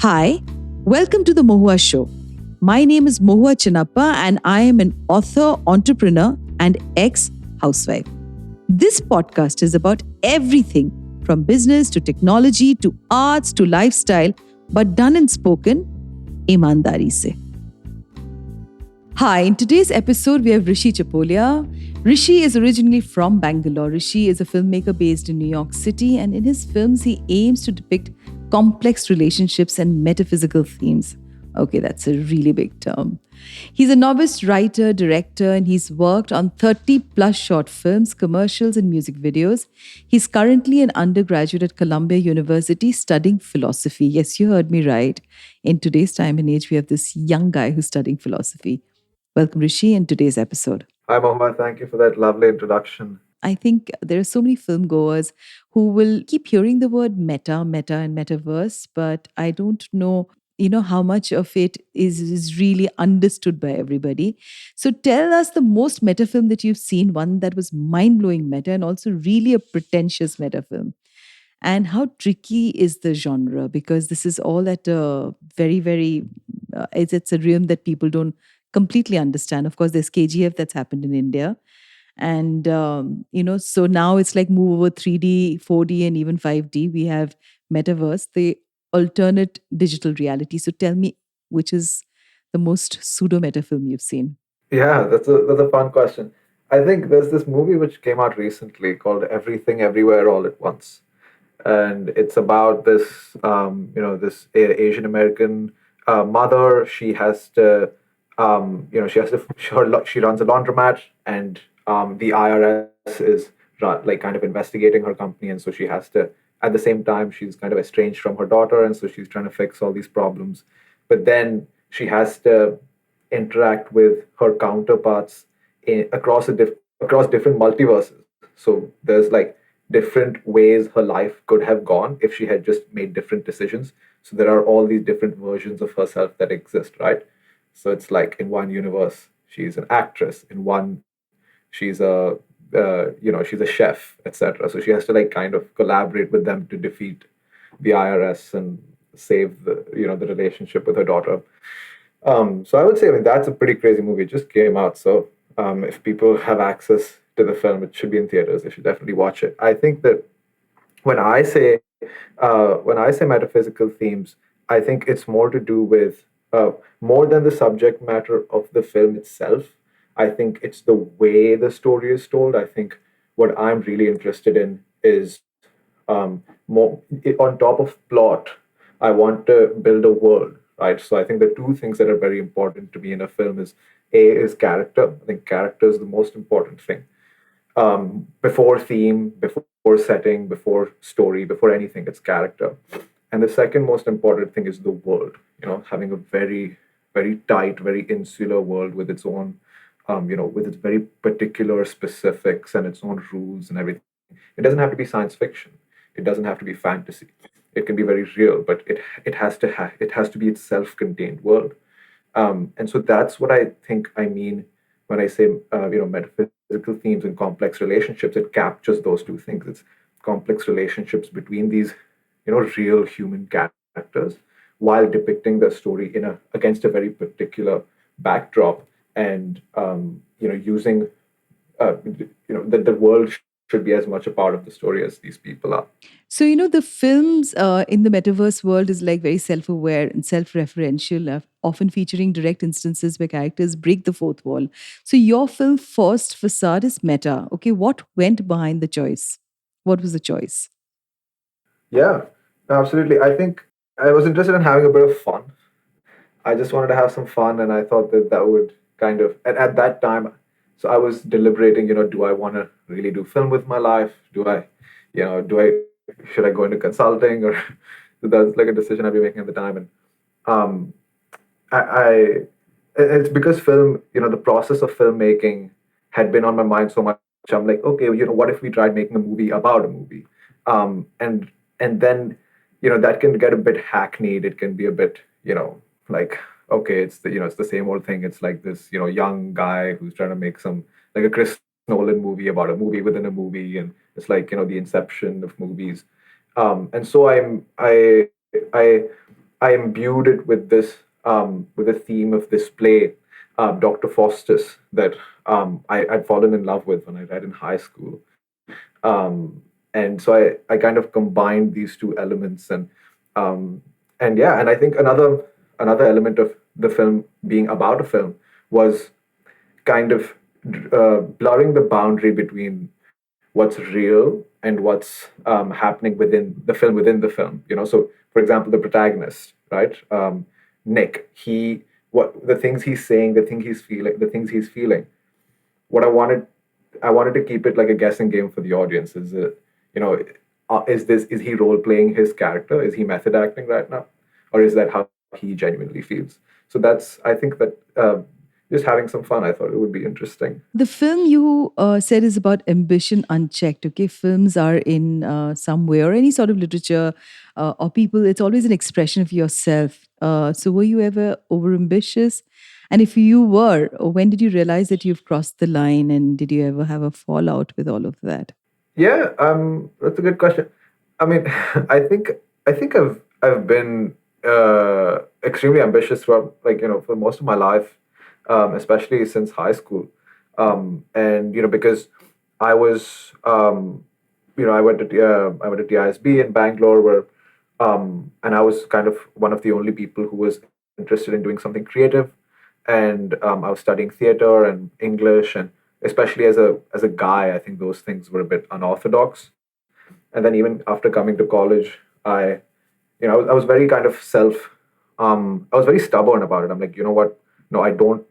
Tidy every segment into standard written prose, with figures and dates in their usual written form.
Hi, welcome to the Mohua Show. My name is Mohua Chinappa and I am an author, entrepreneur, and ex-housewife. This podcast is about everything from business to technology to arts to lifestyle, but done and spoken ईमानदारी से. Hi, in today's episode, we have Rishi Chhapolia. Rishi is originally from Bangalore. Rishi is a filmmaker based in New York City, and in his films, he aims to depict complex relationships and metaphysical themes. Okay, that's a really big term. He's a novice writer, director, and he's worked on 30 plus short films, commercials, and music videos. He's currently an undergraduate at Columbia University studying philosophy. Yes, you heard me right. In today's time and age, we have this young guy who's studying philosophy. Welcome, Rishi, in today's episode. Hi, Mohammed. Thank you for that lovely introduction. I think there are so many film goers who will keep hearing the word meta, and metaverse, but I don't know, how much of it is really understood by everybody. So tell us the most meta film that you've seen, one that was mind-blowing meta and also really a pretentious meta film. And how tricky is the genre? Because this is all at a it's a realm that people don't completely understand. Of course, there's KGF that's happened in India. And, so now it's like move over 3D, 4D, and even 5D. We have metaverse, the alternate digital reality. So tell me, which is the most pseudo meta film you've seen? Yeah, that's a fun question. I think there's this movie which came out recently called Everything Everywhere All at Once, and it's about this Asian American mother. She runs a laundromat, and the IRS is like kind of investigating her company, and so she has to. At the same time, she's kind of estranged from her daughter, and so she's trying to fix all these problems. But then she has to interact with her counterparts across different multiverses. So there's like different ways her life could have gone if she had just made different decisions. So there are all these different versions of herself that exist, right? So it's like in one universe she's an actress, in one she's she's a chef, etc. So she has to like kind of collaborate with them to defeat the IRS and save the relationship with her daughter. So I would say, I mean, that's a pretty crazy movie. It just came out, so if people have access to the film, it should be in theaters. They should definitely watch it. I think that when I say metaphysical themes, I think it's more to do with more than the subject matter of the film itself. I think it's the way the story is told. I think what I'm really interested in is more on top of plot. I want to build a world, right? So I think the two things that are very important to me in a film is character. I think character is the most important thing. Before theme, before setting, before story, before anything, it's character. And the second most important thing is the world. Having a very, very tight, very insular world with its own, with its very particular specifics and its own rules and everything. It doesn't have to be science fiction. It doesn't have to be fantasy. It can be very real, but it has to be its self-contained world. And so that's what I think I mean when I say metaphysical themes and complex relationships. It captures those two things. It's complex relationships between these real human characters while depicting the story against a very particular backdrop, and using that the world should be as much a part of the story as these people are. So, the films in the metaverse world is like very self aware and self referential, often featuring direct instances where characters break the fourth wall. So, your film, First Facade, is meta. Okay, what went behind the choice? What was the choice? Yeah, absolutely. I think I was interested in having a bit of fun. I just wanted to have some fun, and I thought that that would kind of at that time. So I was deliberating. Do I want to really do film with my life? Do I should I go into consulting, or so that's like a decision I'd be making at the time. And um, I it's because film, the process of filmmaking had been on my mind so much. I'm like, okay, what if we tried making a movie about a movie? And then, that can get a bit hackneyed. It can be a bit, like, okay, it's the same old thing. It's like this, young guy who's trying to make some like a Chris Nolan movie about a movie within a movie, and it's like the inception of movies. And so I I imbued it with the theme of this play, Dr. Faustus, that I'd fallen in love with when I read in high school. And so I kind of combined these two elements, um, and yeah, and I think another element of the film being about a film was kind of blurring the boundary between what's real and what's happening within the film. So for example, the protagonist, right? Nick, what the things he's saying, the things he's feeling. What I wanted to keep it like a guessing game for the audience. You know, is he role playing his character? Is he method acting right now, or is that how he genuinely feels? So that's I think that just having some fun. I thought it would be interesting. The film you said is about ambition unchecked. Okay, films are in some way or any sort of literature or people. It's always an expression of yourself. So, were you ever overambitious? And if you were, when did you realize that you've crossed the line? And did you ever have a fallout with all of that? Yeah, that's a good question. I mean, I think I've been extremely ambitious for for most of my life, especially since high school, and because I was I went to TISB in Bangalore where and I was kind of one of the only people who was interested in doing something creative, and I was studying theater and English, and especially as a guy, I think those things were a bit unorthodox. And then even after coming to college, I was very kind of I was very stubborn about it. I'm like, you know what? No, I don't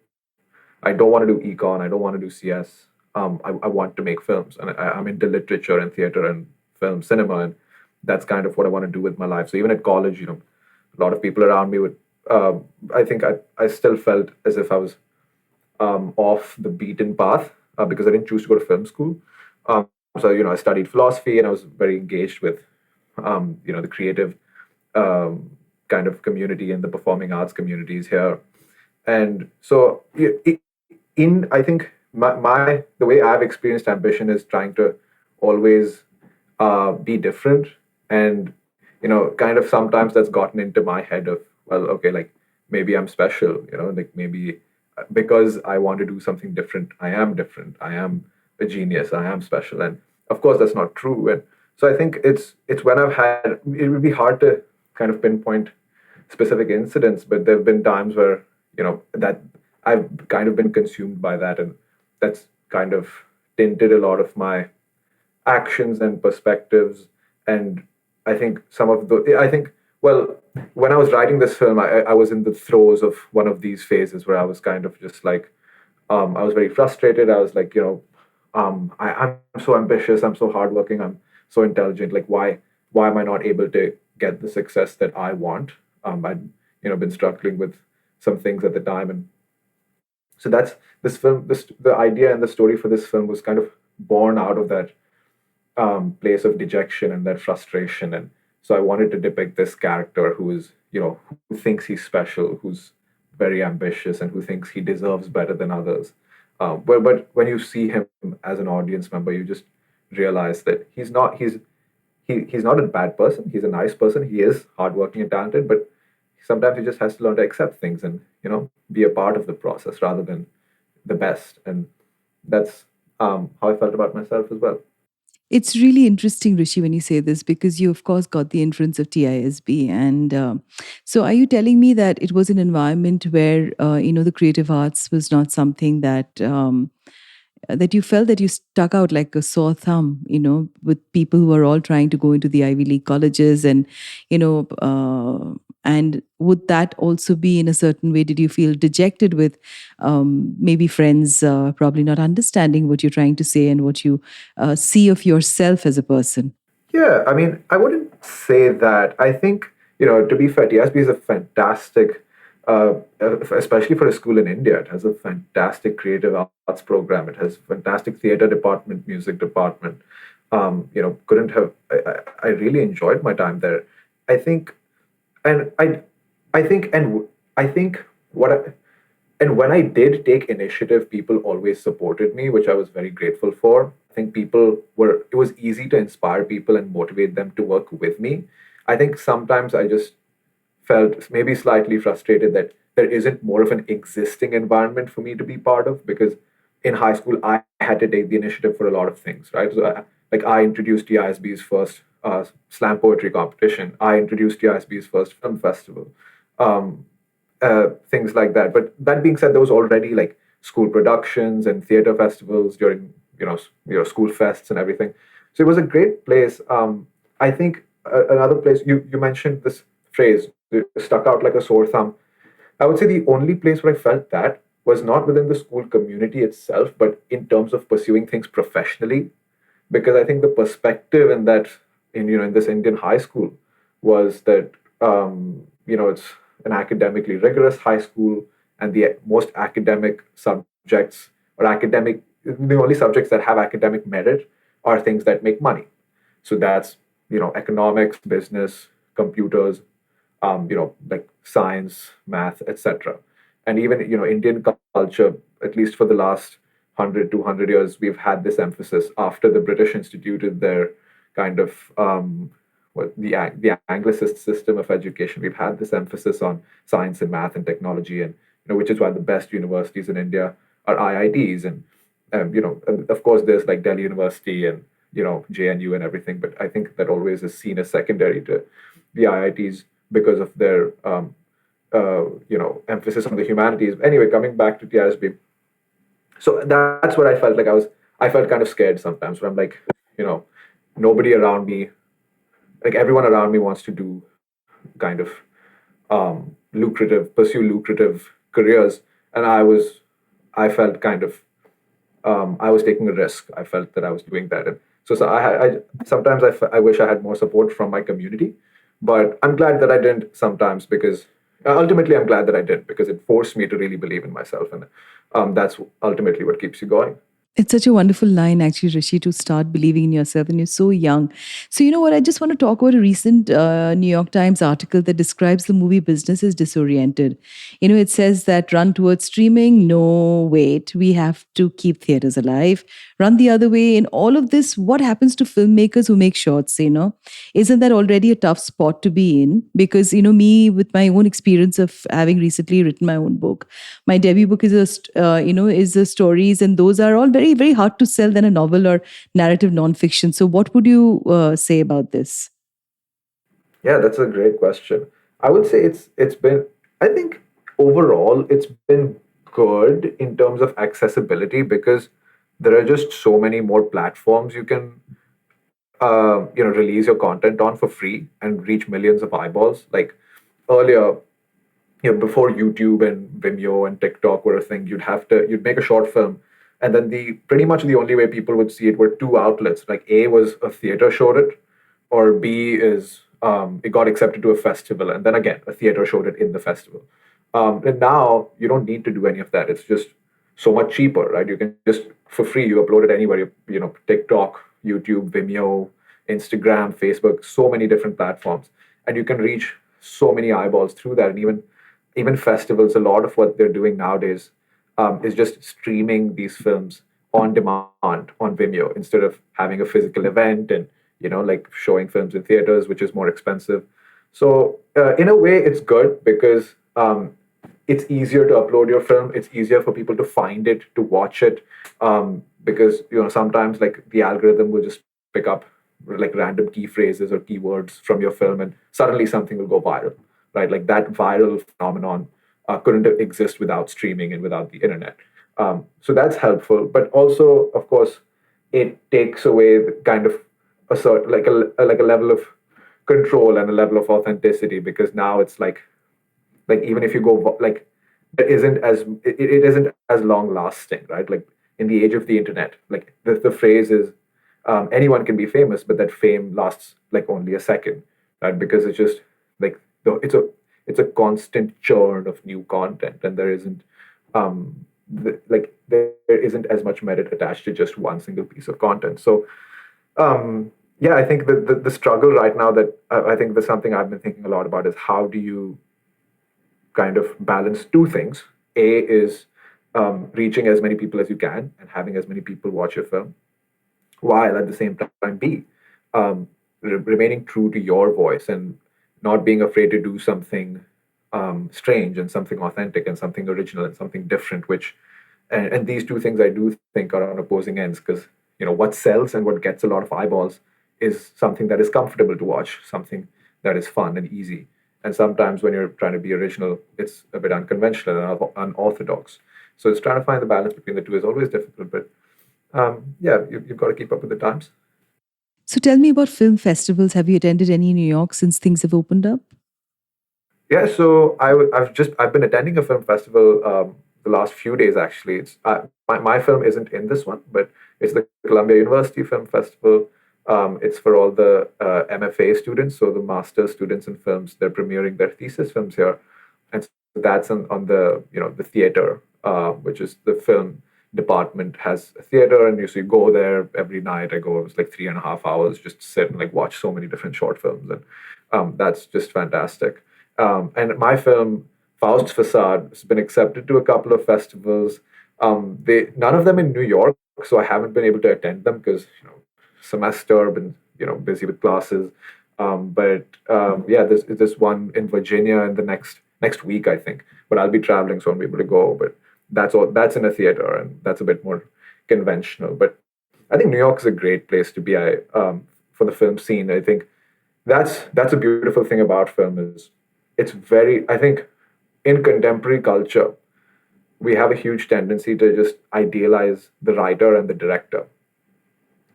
want to do econ. I don't want to do CS. I want to make films, and I'm into literature and theater and film, cinema, and that's kind of what I want to do with my life. So even at college, a lot of people around me would. I think I still felt as if I was off the beaten path because I didn't choose to go to film school. Um, so I studied philosophy and I was very engaged with the creative um, kind of community and the performing arts communities here. And so in I think my the way I've experienced ambition is trying to always be different, and kind of sometimes that's gotten into my head of, well, okay, like maybe I'm special, like maybe because I want to do something different, I am different, I am a genius, I am special, and of course that's not true. And so I think it's when I've had it would be hard to kind of pinpoint specific incidents, but there have been times where that I've kind of been consumed by that, and that's kind of tinted a lot of my actions and perspectives. And I think, well, when I was writing this film, I was in the throes of one of these phases where I was kind of just like, I was very frustrated. I was like, I'm so ambitious, I'm so hardworking, I'm so intelligent. Like, why am I not able to get the success that I want? I'd, been struggling with some things at the time. And so that's the idea and the story for this film was kind of born out of that place of dejection and that frustration. And so I wanted to depict this character who is, who thinks he's special, who's very ambitious, and who thinks he deserves better than others. But when you see him as an audience member, you just realize that he's not a bad person. He's a nice person. He is hardworking and talented, but sometimes he just has to learn to accept things and be a part of the process rather than the best. And that's how I felt about myself as well. It's really interesting, Rishi, when you say this, because you, of course, got the influence of TISB. And so, are you telling me that it was an environment where, the creative arts was not something that you felt that you stuck out like a sore thumb, with people who are all trying to go into the Ivy League colleges, and would that also be in a certain way? Did you feel dejected with maybe friends probably not understanding what you're trying to say and what you see of yourself as a person? Yeah, I mean, I wouldn't say that. I think, to be fair, TSB is a fantastic, especially for a school in India, it has a fantastic creative arts program. It has fantastic theater department, music department. Couldn't have, I really enjoyed my time there. I think, and I think, and I think what I, and when I did take initiative, people always supported me, which I was very grateful for. I think it was easy to inspire people and motivate them to work with me. I think sometimes I just felt maybe slightly frustrated that there isn't more of an existing environment for me to be part of, because in high school I had to take the initiative for a lot of things, right? So I introduced the ISB's first slam poetry competition. I introduced the ISB's first film festival. Um, Things like that. But that being said, there was already like school productions and theater festivals during school fests and everything. So it was a great place. I think another place you mentioned this phrase, it stuck out like a sore thumb. I would say the only place where I felt that was not within the school community itself, but in terms of pursuing things professionally, because I think the perspective in that in this Indian high school was that it's an academically rigorous high school, and the most academic subjects or academic the only subjects that have academic merit are things that make money. So that's economics, business, computers, like science, math, etc. And even Indian culture, at least for the last 100, 200 years, we've had this emphasis after the British instituted their kind of the Anglicist system of education. We've had this emphasis on science and math and technology, and which is why the best universities in India are IITs, and of course there's like Delhi University and JNU and everything, but I think that always is seen as secondary to the IITs because of their emphasis on the humanities. Anyway, coming back to TISB, so that's what I felt like. I felt kind of scared sometimes, where I'm like, you know, nobody around me, like everyone around me wants to do kind of pursue lucrative careers, and I felt kind of I was taking a risk. I felt that I was doing that, and so I sometimes I wish I had more support from my community, but I'm glad that I didn't sometimes, because ultimately I'm glad that I didn't, because it forced me to really believe in myself, and that's ultimately what keeps you going. It's such a wonderful line, actually, Rishi, to start believing in yourself, and you're so young. So, you know what? I just want to talk about a recent New York Times article that describes the movie business as disoriented. You know, it says that run towards streaming. No, wait, we have to keep theaters alive. Run the other way. In all of this, what happens to filmmakers who make shorts? Isn't that already a tough spot to be in? Because, me, with my own experience of having recently written my own book, my debut book is a stories, and those are all very very hard to sell than a novel or narrative nonfiction. So what would you say about this? Yeah, that's a great question. I would say it's been, I think overall it's been good in terms of accessibility, because there are just so many more platforms you can release your content on for free and reach millions of eyeballs. Like earlier, before YouTube and Vimeo and TikTok were a thing, you'd make a short film, and then the pretty much the only way people would see it were two outlets. Like A was a theater showed it, or B is it got accepted to a festival, and then again a theater showed it in the festival. And now you don't need to do any of that. It's just so much cheaper, right? You can just for free you upload it anywhere. TikTok, YouTube, Vimeo, Instagram, Facebook, so many different platforms, and you can reach so many eyeballs through that. And even festivals, a lot of what they're doing nowadays is just streaming these films on demand on Vimeo, instead of having a physical event and like showing films in theaters, which is more expensive. So in a way, it's good, because it's easier to upload your film. It's easier for people to find it, to watch it, because sometimes like the algorithm will just pick up like random key phrases or keywords from your film, and suddenly something will go viral, right? Like that viral phenomenon couldn't exist without streaming and without the internet. So that's helpful, but also, of course, it takes away the kind of a sort like a level of control and a level of authenticity, because now it's like even if you go like it isn't as long lasting, right? Like in the age of the internet, like the phrase is anyone can be famous, but that fame lasts like only a second, right? Because it's just like it's a constant churn of new content, and there isn't there isn't as much merit attached to just one single piece of content. So yeah, I think the struggle right now, that I think there's something I've been thinking a lot about, is how do you kind of balance two things. A is reaching as many people as you can and having as many people watch your film, while at the same time B, remaining true to your voice and not being afraid to do something strange and something authentic and something original and something different, which and these two things I do think are on opposing ends, because what sells and what gets a lot of eyeballs is something that is comfortable to watch, something that is fun and easy. And sometimes when you're trying to be original, it's a bit unconventional and unorthodox. So it's trying to find the balance between the two is always difficult, but yeah, you've got to keep up with the times. So tell me about film festivals. Have you attended any in New York since things have opened up? Yeah, so I've been attending a film festival the last few days actually. It's my film isn't in this one, but it's the Columbia University Film Festival. It's for all the MFA students, so the master's students in films. They're premiering their thesis films here, and so that's on the the theater, which is the film department has a theater, and you go there every night. I go, it was like 3.5 hours, just sit and like watch so many different short films, and that's just fantastic. And my film, Faust's Facade, has been accepted to a couple of festivals. They none of them in New York, so I haven't been able to attend them because semester, been busy with classes. But yeah, there's one in Virginia in the next week, I think. But I'll be traveling, so I'll be able to go. But that's all. That's in a theater, and that's a bit more conventional. But I think New York is a great place to be. For the film scene, I think that's a beautiful thing about film is it's very. I think in contemporary culture, we have a huge tendency to just idealize the writer and the director,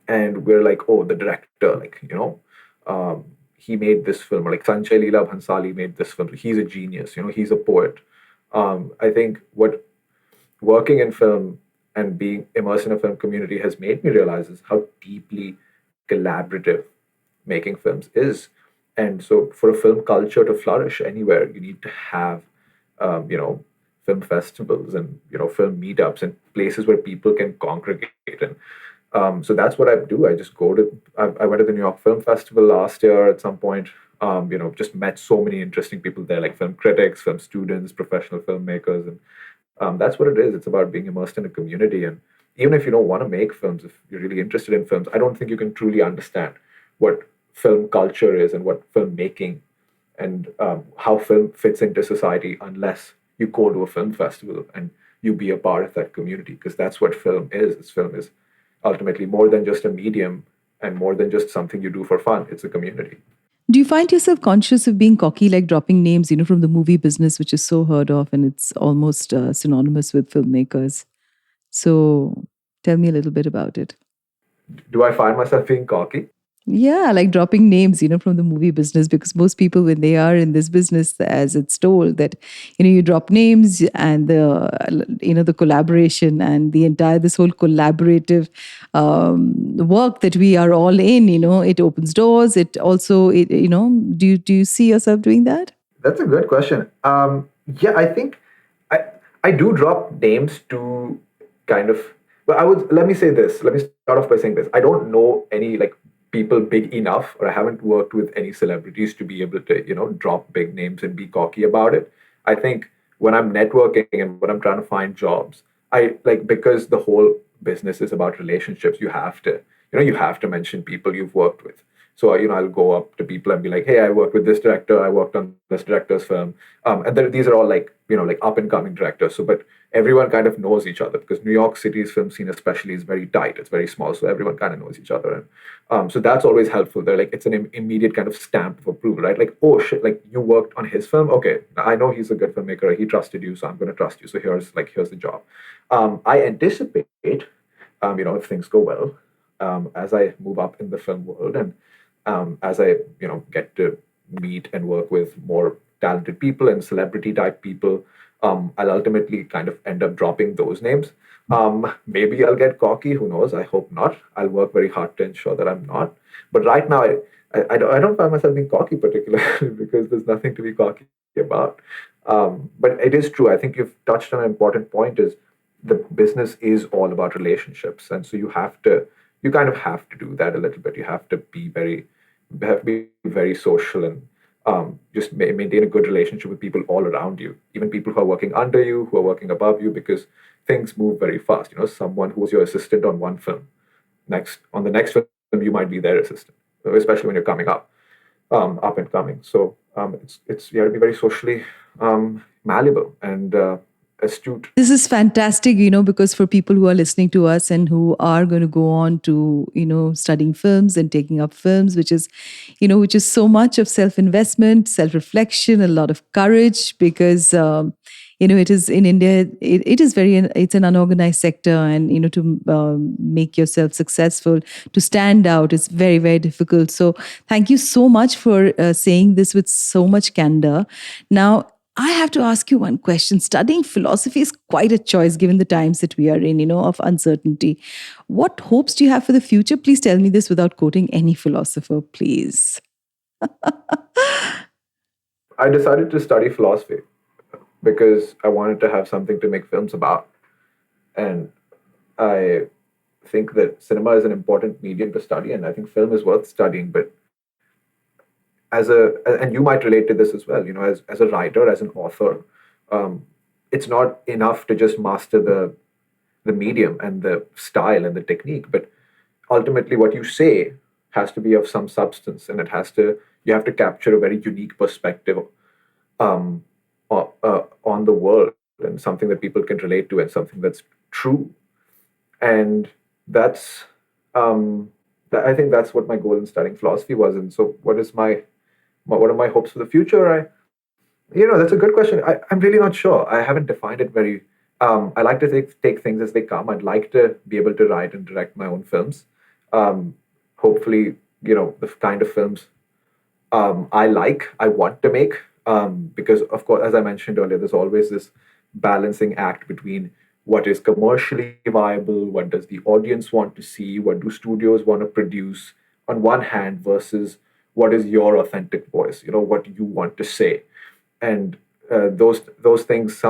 and we're like, oh, the director, like he made this film, or like Sanjay Leela Bhansali made this film. He's a genius, he's a poet. I think what working in film and being immersed in a film community has made me realize is how deeply collaborative making films is. And so, for a film culture to flourish anywhere, you need to have, film festivals and film meetups and places where people can congregate. And so that's what I do. I just go to. I went to the New York Film Festival last year at some point. Just met so many interesting people there, like film critics, film students, professional filmmakers, and that's what it is. It's about being immersed in a community. And even if you don't want to make films, if you're really interested in films, I don't think you can truly understand what film culture is and what filmmaking and how film fits into society unless you go to a film festival and you be a part of that community, because that's what film is. Film is ultimately more than just a medium and more than just something you do for fun. It's a community. Do you find yourself conscious of being cocky, like dropping names, from the movie business, which is so heard of and it's almost synonymous with filmmakers? So tell me a little bit about it. Do I find myself being cocky? Yeah, like dropping names, from the movie business, because most people, when they are in this business, as it's told that, you drop names and the collaboration and the entire, this whole collaborative work that we are all in, it opens doors. It also, do you see yourself doing that? That's a good question. Yeah, I think I I do drop names to kind of. But I would let me say this. Let me start off by saying this. I don't know any like people big enough, or I haven't worked with any celebrities to be able to drop big names and be cocky about it. I think when I'm networking and when I'm trying to find jobs, I like, because the whole business is about relationships. You have to mention people you've worked with. So I'll go up to people and be like, "Hey, I worked with this director. I worked on this director's film." And these are all like like up and coming directors. So, but everyone kind of knows each other because New York City's film scene, especially, is very tight. It's very small, so everyone kind of knows each other, and so that's always helpful. They're like, it's an immediate kind of stamp of approval, right? Like, oh shit, like you worked on his film. Okay, I know he's a good filmmaker. He trusted you, so I'm going to trust you. So here's the job. I anticipate, if things go well, as I move up in the film world and as I get to meet and work with more talented people and celebrity type people, I'll ultimately kind of end up dropping those names. Maybe I'll get cocky. Who knows? I hope not. I'll work very hard to ensure that I'm not. But right now, I don't find myself being cocky particularly because there's nothing to be cocky about. But it is true. I think you've touched on an important point. Is the business is all about relationships, and so you kind of have to do that a little bit. You have to be very social and just maintain a good relationship with people all around you, even people who are working under you, who are working above you, because things move very fast. Someone who was your assistant on one film, next on the next film, you might be their assistant, especially when you're coming up and coming. So It's you have to be very socially malleable and astute. This is fantastic, because for people who are listening to us and who are going to go on to, studying films and taking up films, which is so much of self-investment, self-reflection, a lot of courage, because, it is in India, it is it's an unorganized sector. And, to make yourself successful, to stand out, it's very, very difficult. So thank you so much for saying this with so much candor. Now, I have to ask you one question. Studying philosophy is quite a choice given the times that we are in, of uncertainty. What hopes do you have for the future? Please tell me this without quoting any philosopher, please. I decided to study philosophy because I wanted to have something to make films about, and I think that cinema is an important medium to study, and I think film is worth studying. But and you might relate to this as well, as a writer, as an author, um, it's not enough to just master the medium and the style and the technique, but ultimately what you say has to be of some substance, and you have to capture a very unique perspective um, on the world, and something that people can relate to, and something that's true. And that's I think that's what my goal in studying philosophy was. And so, what are my hopes for the future? That's a good question. I'm really not sure. I haven't defined it very. I like to take things as they come. I'd like to be able to write and direct my own films. Um, Hopefully, the kind of films I want to make. Because, of course, as I mentioned earlier, there's always this balancing act between what is commercially viable, what does the audience want to see, what do studios want to produce on one hand, versus what is your authentic voice, what you want to say. And those things,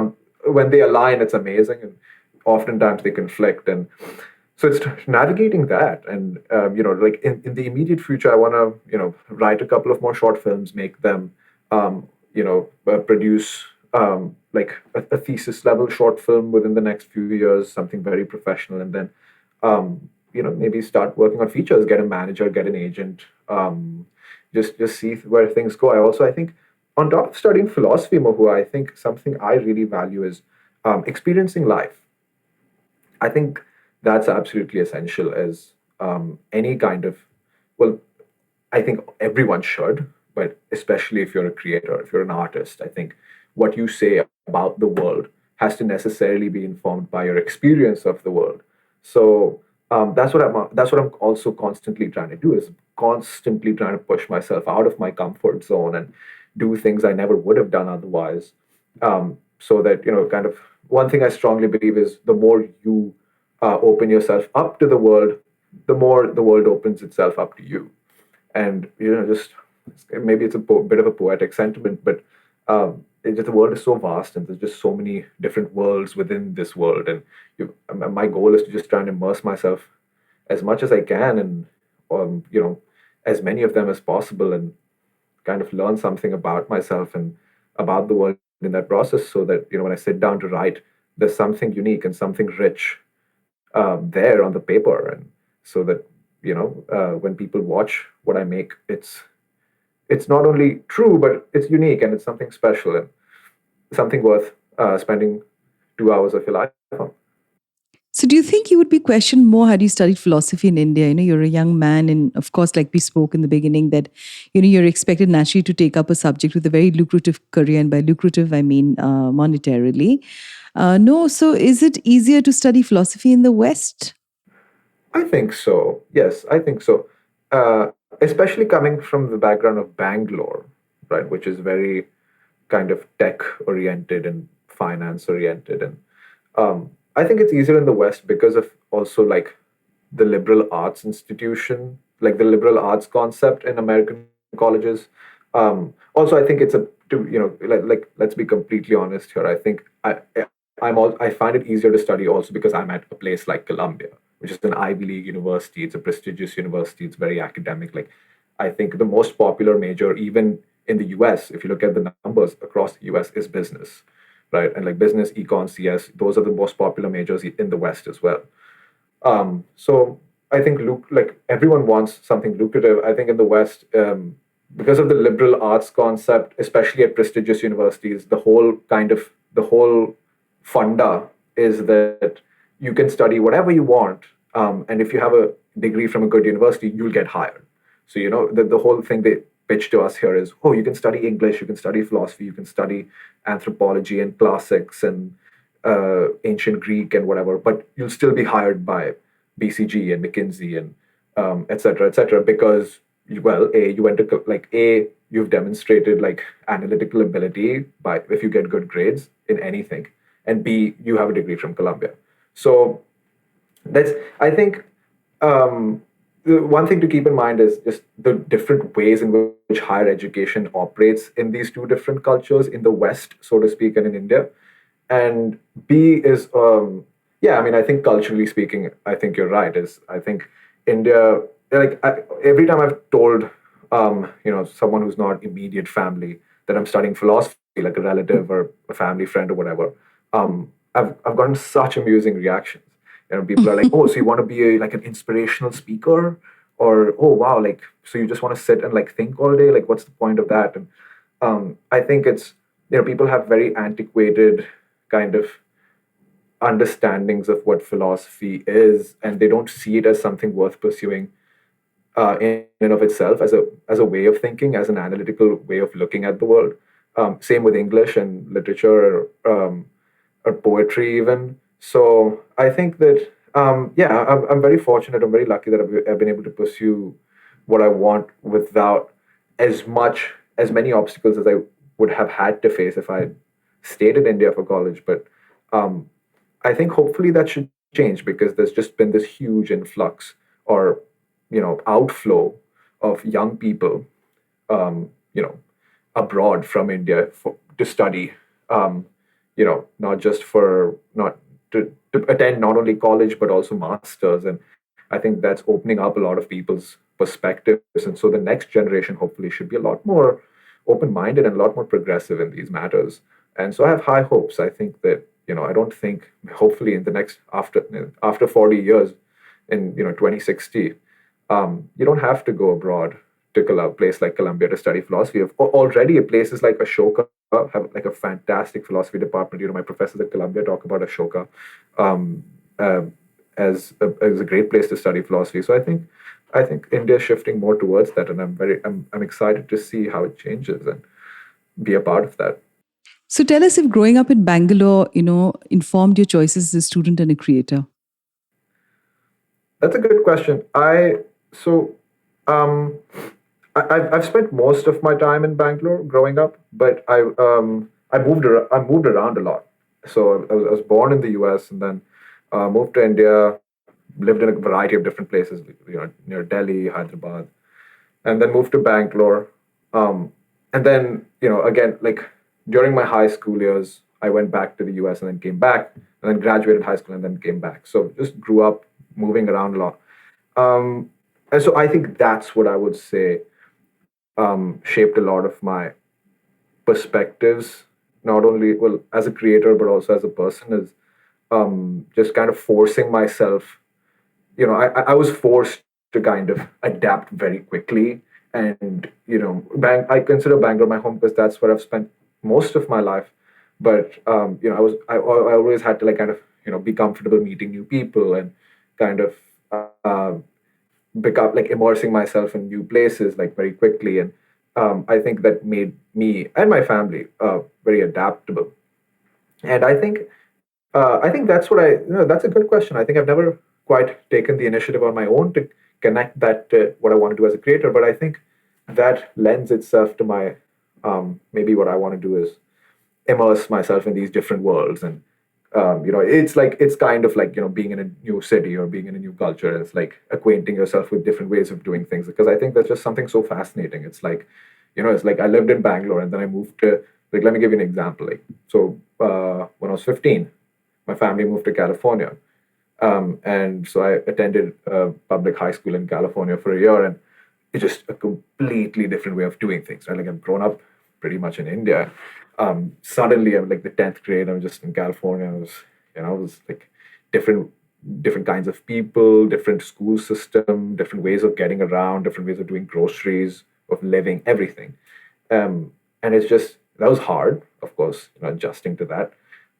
when they align, it's amazing, and oftentimes they conflict. And so it's navigating that. And like in the immediate future, I want to write a couple of more short films, make them produce like a thesis level short film within the next few years, something very professional. And then maybe start working on features, get a manager, get an agent, just see where things go. I think, on top of studying philosophy, Mohua, I think something I really value is experiencing life. I think that's absolutely essential as any kind of, well, I think everyone should, but especially if you're a creator, if you're an artist, I think what you say about the world has to necessarily be informed by your experience of the world. So that's what I'm also constantly trying to do, is constantly trying to push myself out of my comfort zone and do things I never would have done otherwise. So that, kind of, one thing I strongly believe is the more you open yourself up to the world, the more the world opens itself up to you. And just maybe it's a bit of a poetic sentiment, but the world is so vast, and there's just so many different worlds within this world. And my goal is to just try and immerse myself as much as I can, and as many of them as possible, and kind of learn something about myself and about the world in that process, so that when I sit down to write, there's something unique and something rich there on the paper. And so that when people watch what I make, it's not only true, but it's unique, and it's something special, and something worth spending 2 hours of your life on. So, do you think you would be questioned more had you studied philosophy in India? You're a young man, and of course, like we spoke in the beginning, that you're expected naturally to take up a subject with a very lucrative career, and by lucrative, I mean monetarily. No, so is it easier to study philosophy in the West? I think so. Yes, I think so. Uh, Especially coming from the background of Bangalore, right, which is very kind of tech oriented and finance oriented. And I think it's easier in the West because of also like the liberal arts institution, like the liberal arts concept in American colleges. Also, I think it's a to like let's be completely honest here. I think I find it easier to study also because I'm at a place like Columbia, which is an Ivy League university. It's a prestigious university. It's very academic. Like, I think the most popular major, even in the US, if you look at the numbers across the US, is business, right? And like business, econ, CS, those are the most popular majors in the West as well. So I think like everyone wants something lucrative. I think in the West, because of the liberal arts concept, especially at prestigious universities, the whole funda is that you can study whatever you want, and if you have a degree from a good university, you'll get hired. So the whole thing they pitch to us here is, oh, you can study English, you can study philosophy, you can study anthropology and classics and ancient Greek and whatever, but you'll still be hired by BCG and McKinsey and et cetera, because well, you've demonstrated like analytical ability by if you get good grades in anything, and B, you have a degree from Columbia. So that's I think the one thing to keep in mind is just the different ways in which higher education operates in these two different cultures in the West, so to speak, and in India. And B is yeah, I mean, I think culturally speaking, I think you're right. Is I think India, every time I've told someone who's not immediate family that I'm studying philosophy, like a relative or a family friend or whatever, I've gotten such amusing reactions. People are like, "Oh, so you want to be like an inspirational speaker?" Or, "Oh, wow, like so you just want to sit and like think all day? Like, what's the point of that?" And I think it's people have very antiquated kind of understandings of what philosophy is, and they don't see it as something worth pursuing in and of itself as a way of thinking, as an analytical way of looking at the world. Same with English and literature, or poetry even. So I think that yeah, I'm very fortunate. I'm very lucky that I've been able to pursue what I want without as many obstacles as I would have had to face if I had stayed in India for college. But um, I think hopefully that should change because there's just been this huge influx or outflow of young people, you know, abroad from India to study, not just for not to attend not only college but also masters, and I think that's opening up a lot of people's perspectives, and so the next generation hopefully should be a lot more open-minded and a lot more progressive in these matters. And so I have high hopes. I think that I don't think hopefully in the next after 40 years in 2060 you don't have to go abroad to a place like Columbia to study philosophy. Already, places like Ashoka have like a fantastic philosophy department. My professors at Columbia talk about Ashoka um, uh, as a great place to study philosophy. So I think India is shifting more towards that, and I'm excited to see how it changes and be a part of that. So tell us if growing up in Bangalore, informed your choices as a student and a creator. That's a good question. So um, I've spent most of my time in Bangalore growing up, but I moved around a lot. So I was born in the U.S. and then moved to India, lived in a variety of different places, near Delhi, Hyderabad, and then moved to Bangalore. Um, and then again, like during my high school years, I went back to the U.S. and then came back, and then graduated high school and then came back. So just grew up moving around a lot. Um, and so I think that's what I would say shaped a lot of my perspectives, not only well as a creator but also as a person, is just kind of forcing myself. I was forced to kind of adapt very quickly, and I consider Bangalore my home because that's where I've spent most of my life. But I always had to like kind of be comfortable meeting new people and kind of uh, become like immersing myself in new places like very quickly, and I think that made me and my family very adaptable. And I think that's what that's a good question. I think I've never quite taken the initiative on my own to connect that to what I want to do as a creator, but I think that lends itself to my maybe what I want to do is immerse myself in these different worlds. And it's kind of like being in a new city or being in a new culture. It's like acquainting yourself with different ways of doing things, because I think that's just something so fascinating. It's like it's like I lived in Bangalore and then I moved to, like, let me give you an example. Like, so when I was 15, my family moved to California, and so I attended a public high school in California for a year, and it's just a completely different way of doing things, right? Like, I've grown up pretty much in India. Suddenly, I'm like the 10th grade. I'm just in California. It was like different, different kinds of people, different school system, different ways of getting around, different ways of doing groceries, of living everything. And it's just, that was hard, of course, adjusting to that.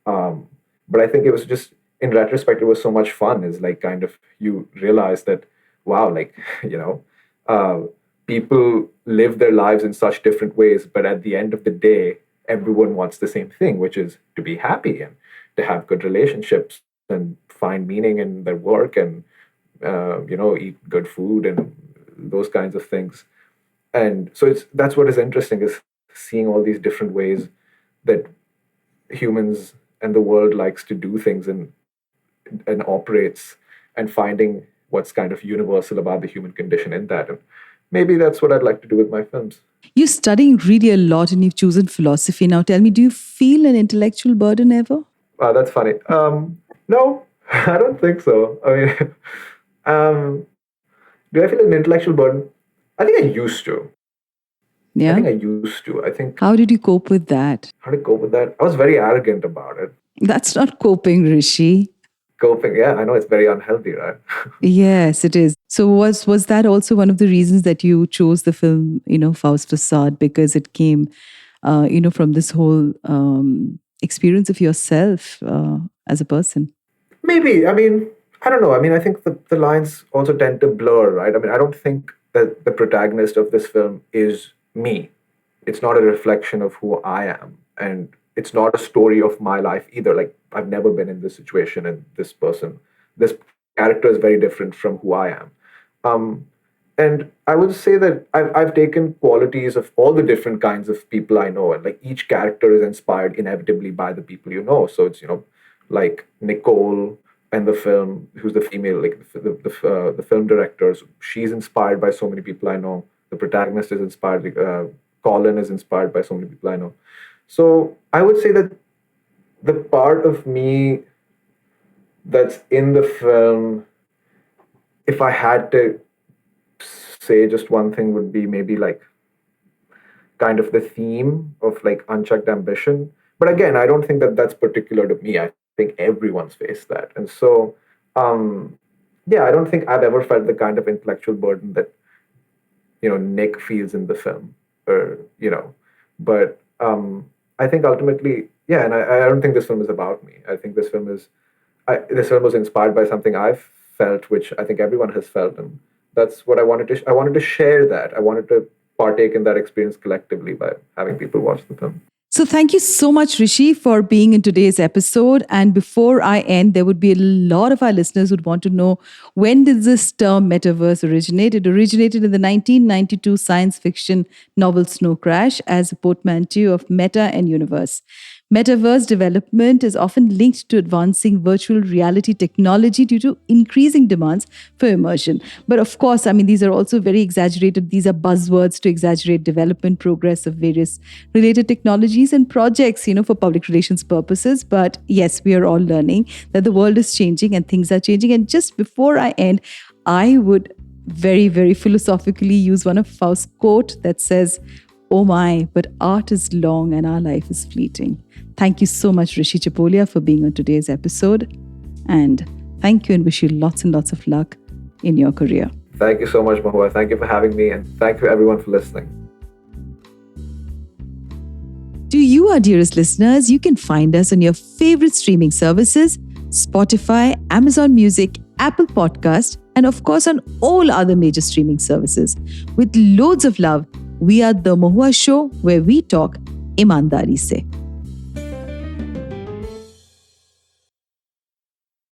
Um, but I think it was just, in retrospect, it was so much fun. Is like kind of, you realize that, wow, like, you know, uh, people live their lives in such different ways, but at the end of the day, everyone wants the same thing, which is to be happy and to have good relationships and find meaning in their work and eat good food and those kinds of things. And so that's what is interesting, is seeing all these different ways that humans and the world likes to do things and operates, and finding what's kind of universal about the human condition in that. And maybe that's what I'd like to do with my films. You're studying really a lot and you've chosen philosophy. Now tell me, do you feel an intellectual burden ever? Wow, that's funny. No, I don't think so. I mean, do I feel an intellectual burden? I think I used to. I Yeah. think I used to. I think, How did you cope with that? how to cope with that? I was very arrogant about it. That's not coping, Rishi. Coping, yeah, I know it's very unhealthy, right? Yes, it is. So was that also one of the reasons that you chose the film, Faust Facade, because it came, from this whole experience of yourself as a person? Maybe. I mean, I don't know. I mean, I think the lines also tend to blur, right? I mean, I don't think that the protagonist of this film is me. It's not a reflection of who I am. And it's not a story of my life either. Like, I've never been in this situation, and this character is very different from who I am. Um, and I would say that I've taken qualities of all the different kinds of people I know, and like each character is inspired inevitably by the people you know. So it's, like Nicole and the film, who's the female, like the film director. So she's inspired by so many people I know. The protagonist is inspired. Colin is inspired by so many people I know. So I would say that the part of me that's in the film, if I had to say just one thing, would be maybe like kind of the theme of like unchecked ambition. But again, I don't think that that's particular to me. I think everyone's faced that. And so, yeah, I don't think I've ever felt the kind of intellectual burden that, Nick feels in the film, or, but I think ultimately, yeah, and I don't think this film is about me. I think this film was inspired by something I've felt, which I think everyone has felt, and that's what I wanted to. I wanted to share that. I wanted to partake in that experience collectively by having people watch the film. So thank you so much, Rishi, for being in today's episode. And before I end, there would be a lot of our listeners would want to know, when did this term metaverse originate? It originated in the 1992 science fiction novel Snow Crash as a portmanteau of meta and universe. Metaverse development is often linked to advancing virtual reality technology due to increasing demands for immersion. But of course, I mean, these are also very exaggerated. These are buzzwords to exaggerate development progress of various related technologies and projects, for public relations purposes. But yes, we are all learning that the world is changing and things are changing. And just before I end, I would very, very philosophically use one of Faust's quote that says, "Oh my, but art is long and our life is fleeting." Thank you so much, Rishi Chhapolia, for being on today's episode. And thank you, and wish you lots and lots of luck in your career. Thank you so much, Mohua. Thank you for having me, and thank you everyone for listening. To you, our dearest listeners, you can find us on your favorite streaming services, Spotify, Amazon Music, Apple Podcast, and of course on all other major streaming services. With loads of love, we are The Mohua Show, where we talk ईमानदारी से.